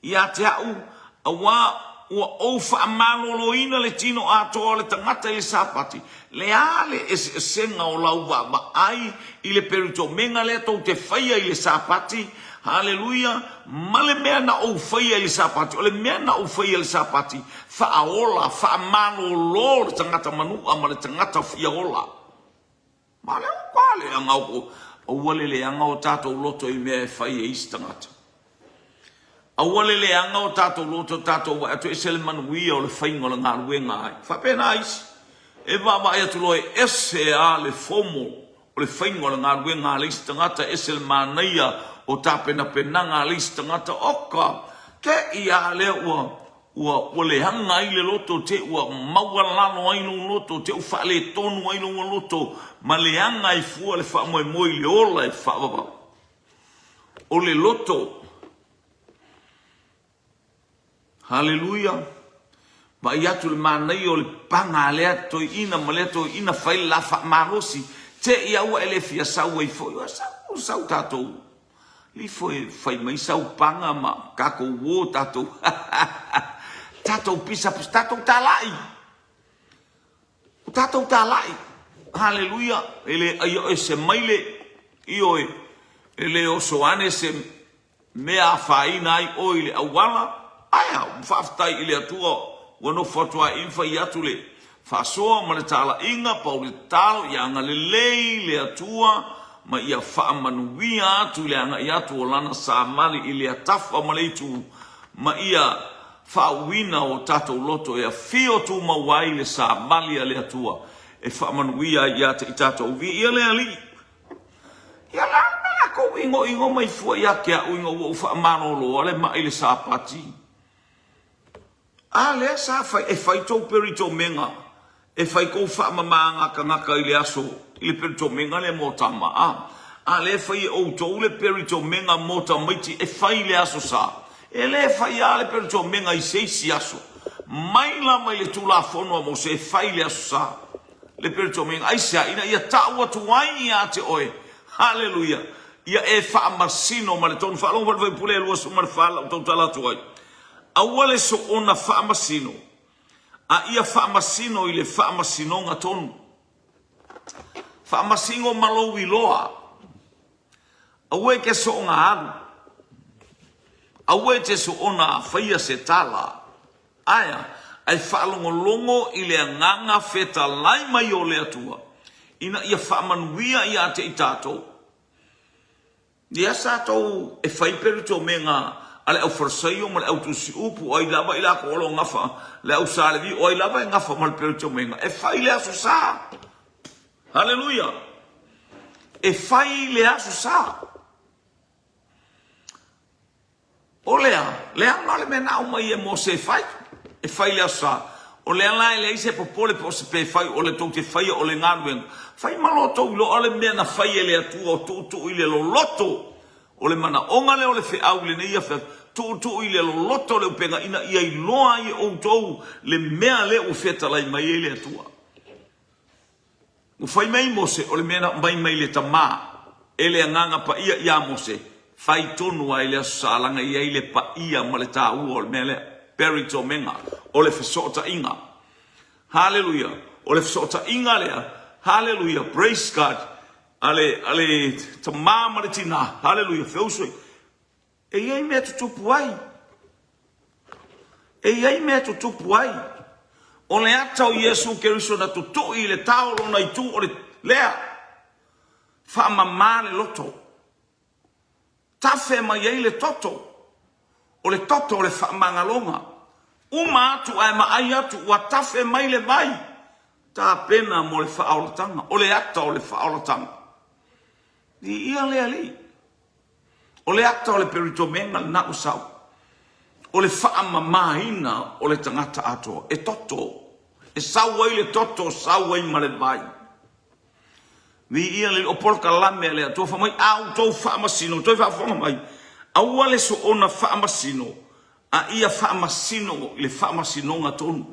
I a te au a wā o whaamaloina le tino atoa le tangata le sapati. Le ale e senga o lau wa ai i le perito menga le tau te whaia i le sapati. Haleluia. Ma le mea na o whaia i le sapati. O le mea na o whaia i le sapati. Whaaola, whaamalolo le tangata manua ma le tangata whiaola. Ma le o kwale anga o wale le anga o tato loto i mea e whaia i tangata. Awale le anga o tato loto tato wa atu esele manuia o le whaingo le ngā ruenga ai. Whapena isi. E wawa e atu loe ese a le fomo o le whaingo le ngā ruenga le isi tangata esele manaia o tapena penanga le isi tangata oka. Ke ia le ua le hanga i le loto te ua maua lano aino loto te ufa le tonu aino loto ma le hanga i fua le wha moe moe le ola e wha o le loto. Haleluia. Ba iatu le manai o le panga lea to ina maleto ina fai la fa marosi. Te ia ua ele fia sau e foi. Sau tatou. Li foi fai mai sau panga ma kako wo tatou. Tatou pisa pisa tatou talai. Tatou talai. Haleluia. Ele ayo ese maile io ele o soane se mea faina ai oile awala. Aya, whaftai ili atua, wano whatua infa i atu le. Whasoa ma le tala inga, pau le talo, i anga le lei le atua, ma ia whaamanuia atu le anga i atu o lana sa mali ili atafa ma le itu, ma ia whauina o tatou loto, ia fio tu mawai le sa mali le atua, e whaamanuia i ata i tatou vi, ia le ali. Ia la ko ingo mai fua ia kia uingo o whaamanolo, ale ma ili sa pati. Ale sa fai e fai tau perito menga e fai ko fa mamanga ka ngaka ile aso ile perito menga le mota ma ale fai o tau le perito menga mota miti e fai le aso sa ele fai ale perito menga i seisi aso mai la mai le tula fono mo se fai le aso sa le perito menga ai sa ina ia taua tuai ia te oe haleluia ia e fa masino ma le ton fa lo vai pule lo so mar fa o tala tuai. Awale so ona whaamasino. A ia whaamasino i le whaamasino ngā tonu. Whaamasino malo i loa. Awe ke so ngā aru. Awe te so ona whaia se tala. Aya, ai whaalongolongo i le nganga feta lai mai o le atua. Ina ia whaamanuia i ate i tātou. Ia sātou e whaiperito me ngā ale au farsaio mal au tusi upu ai lava ila ko lo ngafa le au salevi o ai lava ngafa mal perito menga e fai le aso sa haleluia e fai le aso sa o lea male mena o mai e mo se fai e fai le aso sa o lea la le ise popole po se pe fai o le tou te fai o le ngarwen fai maloto lo ale mena fai le atu o tu ile lo loto o le mana onga le o le fe au le nei fa tu ile lo loto le upenga ina ia i loa i o tou le mea le o feta lai mai ele atua. O fai mai mose o le mea mai le tama ele anganga pa ia mose fai tonu a ele asalanga ia ile pa ia ma le tāua o le mea le perito menga o le fesota inga. Hallelujah. O le fesota inga lea. Hallelujah. Praise God. Ale tama ma le tina. Hallelujah. Feusoi. E iai mea tutupu ai. E iai mea tutupu ai. O le atau Iesu Keriso na tutu i le taolo na itu o le lea. Whaamama le loto. Tafe mai ei le toto. O le toto o le whaamangalonga. Uma atu ai ma ai atu ua tafe mai le vai. Tā pena mo le whaaolatanga. O le ata o le whaaolatanga. Di ia le ali. O le ata o le perito menga na usau. O le whaamamahina o le tangata ato. E toto. E sauai le toto, sauai ma le vai. Vi ia le opolka lame le atua whamai au tau whaamasino. Toi whaafonga mai. Aua le so ona whaamasino. A ia whaamasino le whaamasinonga tonu.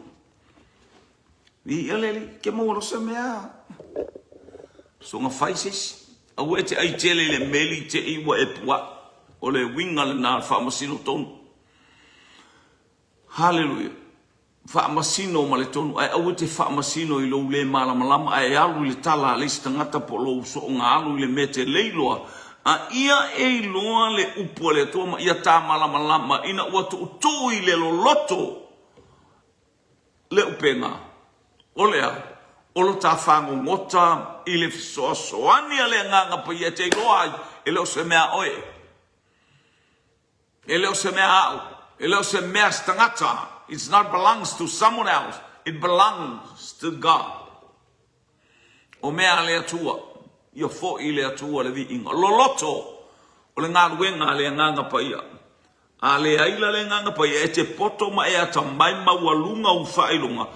Vi ia le ke mauro se mea. So nga whaisesi. Aua e te aitele le meli te iwa e pua. O le winga le nā whaamasino tonu. Hallelujah. whaamasino ma le tonu, ai au te whaamasino i lo le malama ai alu le tala le stangata po lo so ngā alu le mete leiloa, a ia e loa le upo le toa ma ia tā malama ina ua tu i le loto le upenga, o lea, o lo tā whango ngota i le soani a le nganga pa ia te loa e leo se mea oe, e leo se mea au, e leo se mea stangata. It not belongs to someone else. It belongs to God. O mea le atua. Ia fo i le atua le vi inga. Loloto. O le ngā ruenga le nganga pa ia. A le aila le nganga pa ia. E te poto ma e ata mai maua lunga u whailunga.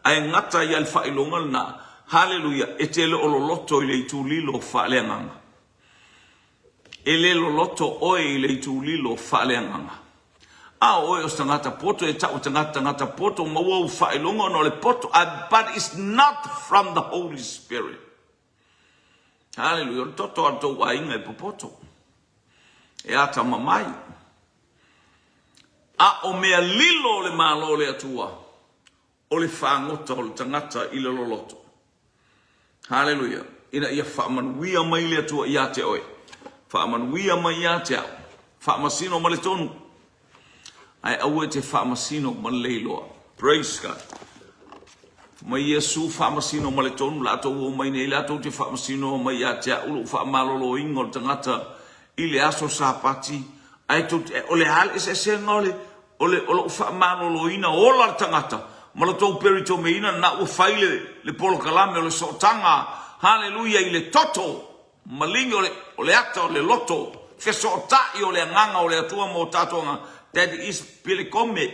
Ai ngata ia le whailunga na. Hallelujah. E te le o loloto i le itu lilo whaile nganga. E le loloto oe i le itu lilo whaile nganga. Oe o tangata poto e tau tangata poto maua u whailonga no le poto, but it's not from the Holy Spirit. Hallelujah. Toto ato wa inga e poto. E ata mamai. O mea lilo le malo le atua. O le whangota o le tangata i le loloto. Hallelujah. Ina ia whaamanuia mai le atua i ate oe. Whaamanuia mai i ate au. Whaamasino ma le tonu. Ai au e te whaamasino ma leiloa. Praise God. Mai Yesu whaamasino ma le tonu la tau o mai nei la tau te whaamasino mai a te ulu whaamalolo ingo le tangata i le aso sāpati. Ai tau te o le hale se se ngole o le whaamalolo ina o la tangata. Ma la tau perito me ina na ua whaile le polo kalame o le sotanga. Hallelujah i le toto. Malingi o le ata o le loto. Feso o tai o le nganga o le atua mo tatonga. That is pilikome.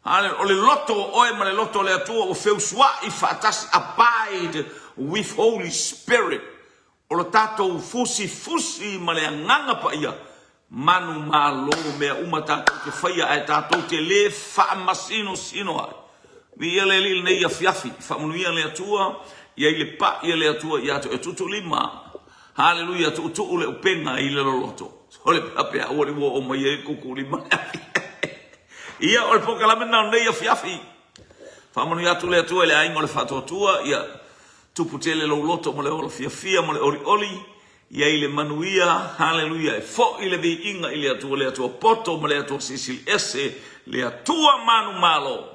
O le loto oe ma le loto le atua o feusua i whaatasi abide with Holy Spirit. O le tatou fusi ma le nganga pa ia. Manu malo mea umatatou te whaia ai tatou te le whaamasino sino ai. Vi ele li nei a fiafi. Whaamunuia le atua. Ia i le pa ia le atua i ato e tutu lima. Hallelujah. Tutu le upenga i le loto. Ole papea o le wo o mai e kukuri mai. Ia o le pokalame na nei a fiafi. Whamanu i atu le atua le aingo le whatotua. Ia tuputele lo loto mo le ola fiafia mo le oli. Ia i le manuia. Hallelujah. E fo i le vi inga i le atua poto mo le atua sisil ese. Le atua manu malo.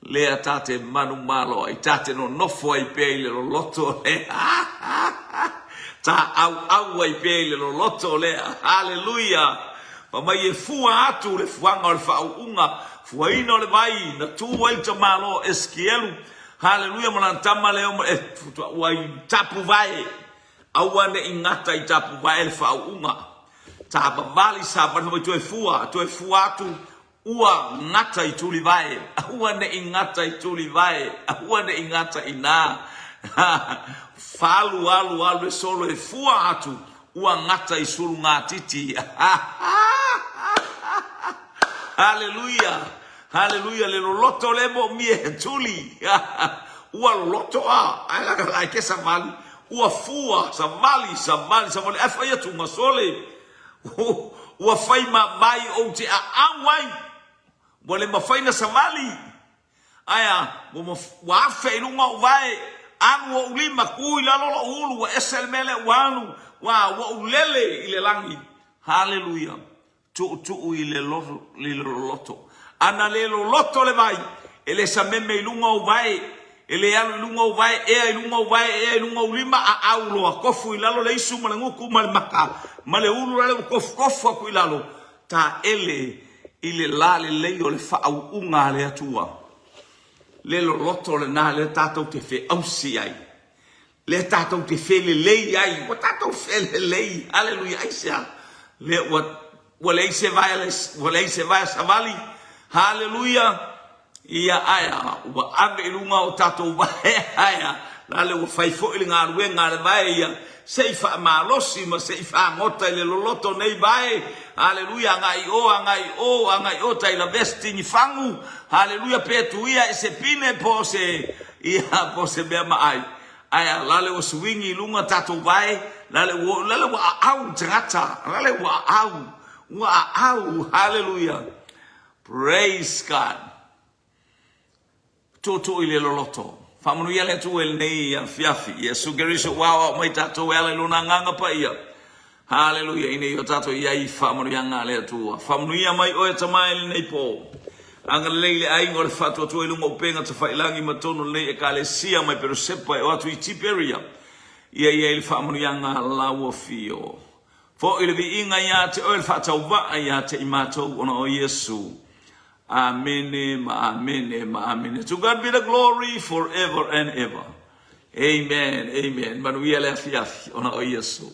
Le atate manu malo. Ai tate no nofo ai pe i le lo loto. Ta au ai pele lo loto lea. Hallelujah. Pa mai e fua atu le fuanga o le whaunga. Fua ino le mai. Na tu wai ta malo eskielu. Hallelujah. Mana tama leo e wai tapu vai. Awane ingata i tapu vai le whaunga. Ta babali sa pa mai tu e fua. Tu e fua atu. Ua ngata i tuli vai. Awane ingata i tuli vai. Awane ingata i nā. Falu alu e solo e fua atu ua ngata i suru ngā titi. Hallelujah le loto le mo mie tuli. Ua loto ai ke savali ua fua savali e fai atu masole. Ua fai ma mai o te awai wale ma fai na savali aya wa fai lunga vai. Anu o ulima kui la lola ulu wa esel mele wanu wa ulele ile langi. Hallelujah. Tu ile loto. Ana le loto le vai. Ele sa meme ilunga o vai. Ele alu ilunga o vai. Ilunga o vai. Ilunga ulima a aulo a kofu ilalo le isu malenguku maka. Male ulu rale kofu aku ilalo. Ta ele ile lale leio le fa'au unga le atua. Le loto le na le tatou te fe ausi ai. Le tatou te fe le lei ai. Wa tatou fe le lei. Hallelujah. Aisha. Le wa le se vai savali. Hallelujah. Ia aya. Wa ave ilunga o tatou vai aya. Lale wa fai fo ili ngā ruenga le vai ia. Seifa malosi ma seifa ngota ile loto nei vai. Hallelujah. Angai o tai la vesti ni fangu. Hallelujah. Petu ia e se pine po se bea maai. Aya lale o swingi lunga tatu vai. Lale wa au trata. Lale wa au. Hallelujah. Praise God. toto ile loloto. Whamanuia le tu el nei fiafi. Ia sugeriso wawa mai tato ele luna nganga pa ia. Hallelujah. Ine yo tato ia I whamanuia ngā le tua. Whamanuia mai oe tamai nei po. Anga leile ai ngore whatua tu elunga upenga te whailangi matono nei e ka le sia mai pero sepa e o atu I tiperia. Ia ele whamanuia ngā laua fio. Fo ile vi inga ia te oe whatau waa ia te imatou ona o Yesu. Amen, amen, amen. To God be the glory forever and ever. Amen, amen. Manuia le afiafi ona o Yesu.